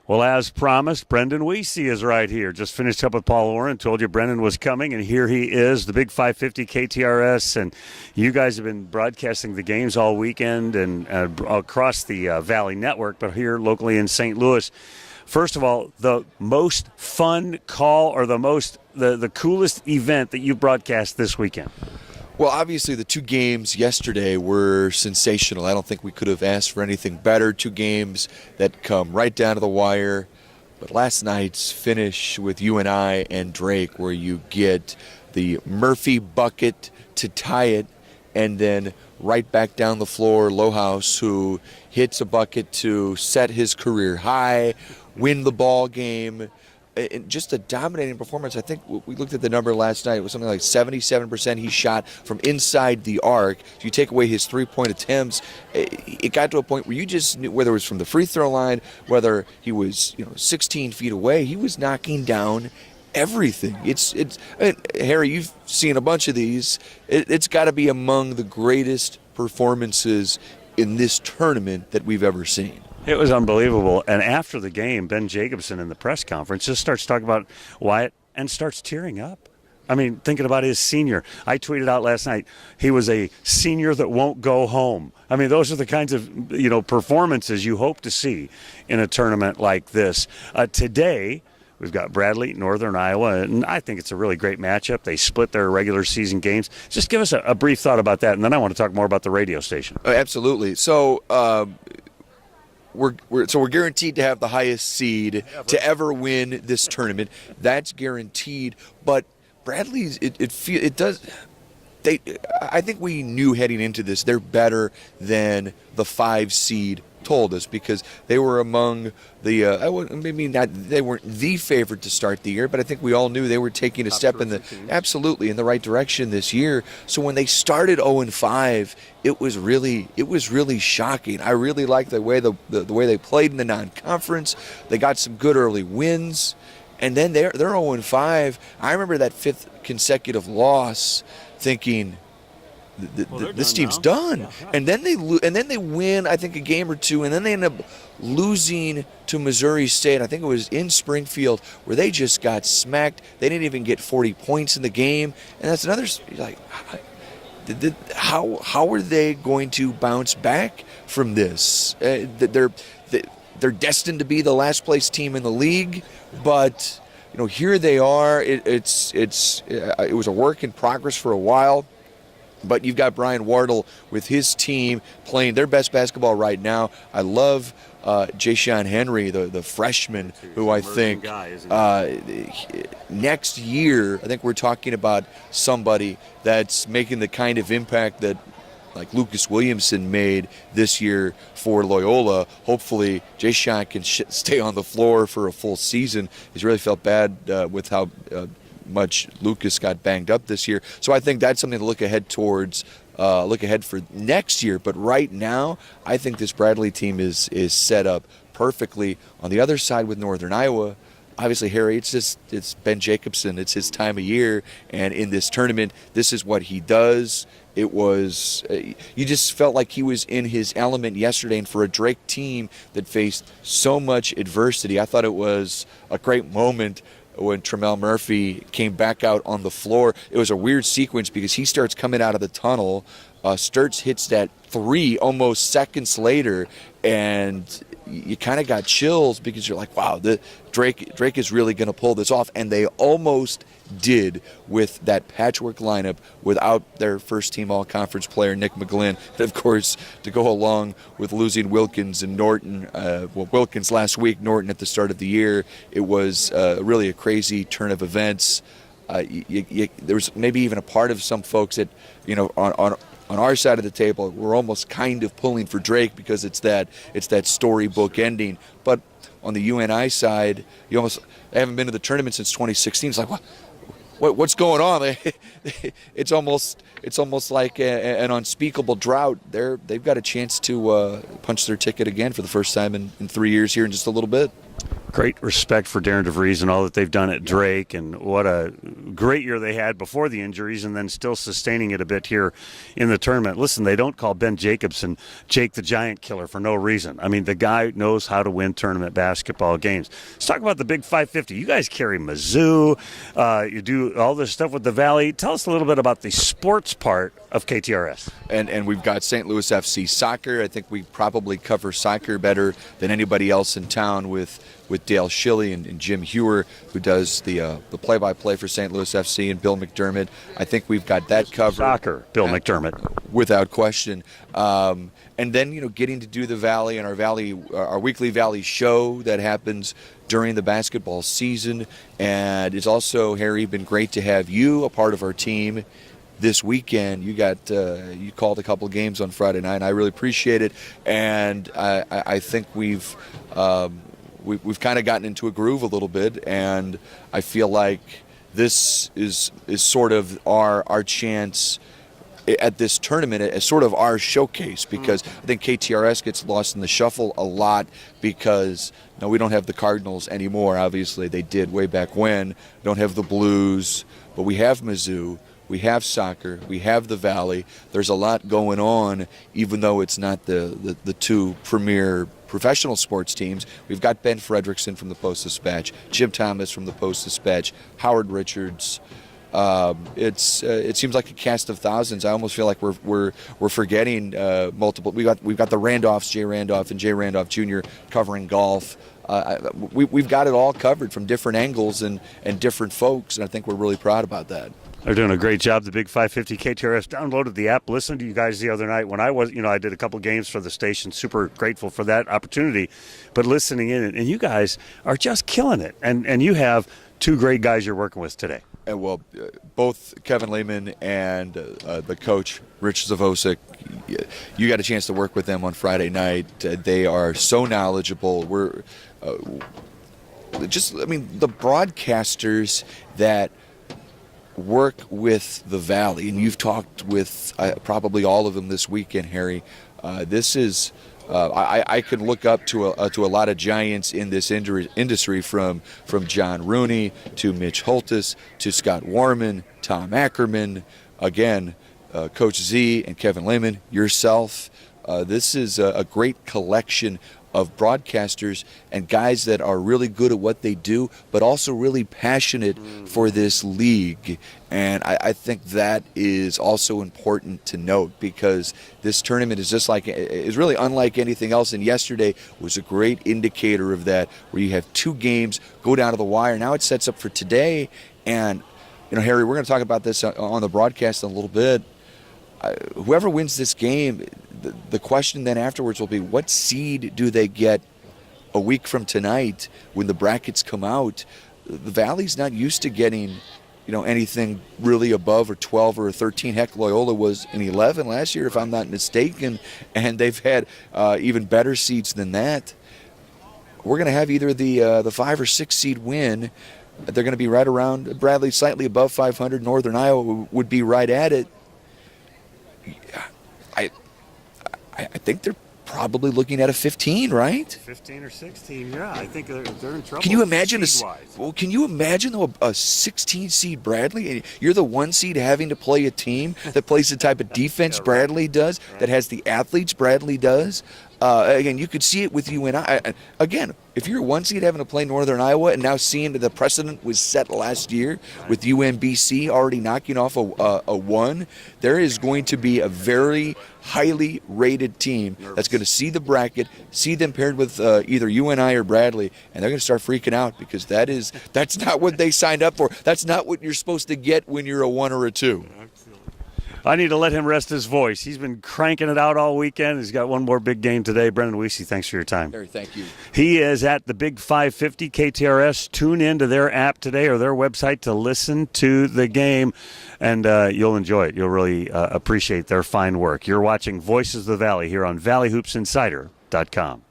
Well, as promised, Brendan Wiese is right here. Just finished up with Paul Oren. Told you Brendan was coming, and here he is, the big 550 KTRS. And you guys have been broadcasting the games all weekend and across the Valley Network, but here locally in St. Louis. First of all, the most fun call or the coolest event that you broadcast this weekend? Well, obviously the two games yesterday were sensational. I don't think we could have asked for anything better. Two games that come right down to the wire. But last night's finish with UNI and Drake, where you get the Murphy bucket to tie it, and then right back down the floor, Lohaus, who hits a bucket to set his career high, win the ball game. Just a dominating performance. I think we looked at the number last night. It was something like 77% he shot from inside the arc. If you take away his three-point attempts, it got to a point where you just knew, whether it was from the free throw line, whether he was 16 feet away, he was knocking down everything. Harry, you've seen a bunch of these. It's got to be among the greatest performances in this tournament that we've ever seen. It was unbelievable. And after the game, Ben Jacobson in the press conference just starts talking about Wyatt and starts tearing up. I mean, thinking about his senior. I tweeted out last night, he was a senior that won't go home. I mean, those are the kinds of, performances you hope to see in a tournament like this. Today, we've got Bradley, Northern Iowa, and I think it's a really great matchup. They split their regular season games. Just give us a brief thought about that, and then I want to talk more about the radio station. Absolutely. So, We're guaranteed to have the highest seed to ever win this tournament. That's guaranteed. But Bradley's I think we knew heading into this they're better than the 5 seed told us, because they were among the they weren't the favorite to start the year, but I think we all knew they were taking a step in the right direction this year. So when they started 0-5, it was really shocking. I really liked the way the way they played in the non-conference. They got some good early wins, and then they're 0-5. I remember that 5th consecutive loss, thinking, this team's done. Yeah. And then they win, I think, a game or two, and then they end up losing to Missouri State. I think it was in Springfield, where they just got smacked. They didn't even get 40 points in the game, and that's another, like, how are they going to bounce back from this? They're destined to be the last place team in the league, but here they are. It was a work in progress for a while. But you've got Brian Wardle with his team playing their best basketball right now. I love Jayshon Henry, the freshman, who I think next year, I think we're talking about somebody that's making the kind of impact that like Lucas Williamson made this year for Loyola. Hopefully Jayshon can stay on the floor for a full season. He's really felt bad with how much Lucas got banged up this year. So I think that's something to look ahead towards, look ahead for next year. But right now, I think this Bradley team is set up perfectly. On the other side with Northern Iowa, obviously, Harry, it's Ben Jacobson. It's his time of year. And in this tournament, this is what he does. It was, you just felt like he was in his element yesterday. And for a Drake team that faced so much adversity, I thought it was a great moment when Tremel Murphy came back out on the floor. It was a weird sequence because he starts coming out of the tunnel. Sturts hits that 3 almost seconds later, and you kind of got chills because you're like, wow, Drake is really going to pull this off. And they almost did with that patchwork lineup without their first-team all-conference player, Nick McGlynn. And, of course, to go along with losing Wilkins and Norton, Wilkins last week, Norton at the start of the year, it was really a crazy turn of events. There was maybe even a part of some folks that, on our side of the table, we're almost kind of pulling for Drake because it's that storybook ending. But on the UNI side, they haven't been to the tournament since 2016. It's like, what's going on? It's almost like an unspeakable drought. They've got a chance to punch their ticket again for the first time in 3 years here in just a little bit. Great respect for Darren DeVries and all that they've done at Drake, and what a great year they had before the injuries, and then still sustaining it a bit here in the tournament. Listen, they don't call Ben Jacobson Jake the Giant Killer for no reason. I mean, the guy knows how to win tournament basketball games. Let's talk about the Big 550. You guys carry Mizzou. You do all this stuff with the Valley. Tell us a little bit about the sports part of KTRS. And we've got St. Louis FC soccer. I think we probably cover soccer better than anybody else in town with Dale Schilly and Jim Hewer, who does the play-by-play for St. Louis FC, and Bill McDermott. I think we've got that covered. Soccer, Bill McDermott. Without question. And then, getting to do the Valley and our weekly Valley show that happens during the basketball season. And it's also, Harry, been great to have you a part of our team this weekend. You called a couple games on Friday night, and I really appreciate it. And I think we've kind of gotten into a groove a little bit, and I feel like this is sort of our chance at this tournament as sort of our showcase, because I think KTRS gets lost in the shuffle a lot because we don't have the Cardinals anymore. Obviously, they did way back when. We don't have the Blues, but we have Mizzou. We have soccer. We have the Valley. There's a lot going on, even though it's not the two premier professional sports teams. We've got Ben Fredrickson from the Post-Dispatch, Jim Thomas from the Post-Dispatch, Howard Richards. It seems like a cast of thousands. I almost feel like we're forgetting multiple. We've got the Randolphs, Jay Randolph and Jay Randolph Jr. covering golf. We've got it all covered from different angles and different folks, and I think we're really proud about that. They're doing a great job. The Big 550 KTRS downloaded the app, listened to you guys the other night when I was, I did a couple games for the station. Super grateful for that opportunity. But listening in, and you guys are just killing it. And you have two great guys you're working with today. And both Kevin Lehman and the coach, Rich Zavosik, you got a chance to work with them on Friday night. They are so knowledgeable. The broadcasters that work with the Valley, and you've talked with probably all of them this weekend, Harry. This is I can look up to a lot of giants in this industry, from John Rooney to Mitch Holtis to Scott Warman, Tom Ackerman, again, Coach Z and Kevin Lehman, yourself. This is a great collection of broadcasters and guys that are really good at what they do, but also really passionate for this league. And I think that is also important to note, because this tournament is really unlike anything else. And yesterday was a great indicator of that, where you have two games go down to the wire. Now it sets up for today. And, Harry, we're going to talk about this on the broadcast in a little bit. Whoever wins this game, the question then afterwards will be, what seed do they get a week from tonight when the brackets come out? The Valley's not used to getting, anything really above or 12 or 13. Heck, Loyola was an 11 last year, if I'm not mistaken, and they've had even better seeds than that. We're going to have either the 5 or 6 seed win. They're going to be right around Bradley, slightly above 500. Northern Iowa would be right at it. I think they're probably looking at a 15, right? 15 or 16, yeah. I think they're in trouble. Can you imagine Can you imagine a 16 seed Bradley? You're the 1 seed having to play a team that plays the type of defense Bradley does, that has the athletes Bradley does. Again, you could see it with UNI. Again, if you're a 1 seed having to play Northern Iowa, and now seeing that the precedent was set last year with UMBC already knocking off a 1, there is going to be a very highly rated team that's going to see the bracket, see them paired with either UNI or Bradley, and they're going to start freaking out, because that's not what they signed up for. That's not what you're supposed to get when you're a 1 or a 2. I need to let him rest his voice. He's been cranking it out all weekend. He's got one more big game today. Brendan Wiese, thanks for your time. Harry, thank you. He is at the Big 550 KTRS. Tune in to their app today or their website to listen to the game, and you'll enjoy it. You'll really appreciate their fine work. You're watching Voices of the Valley here on ValleyHoopsInsider.com.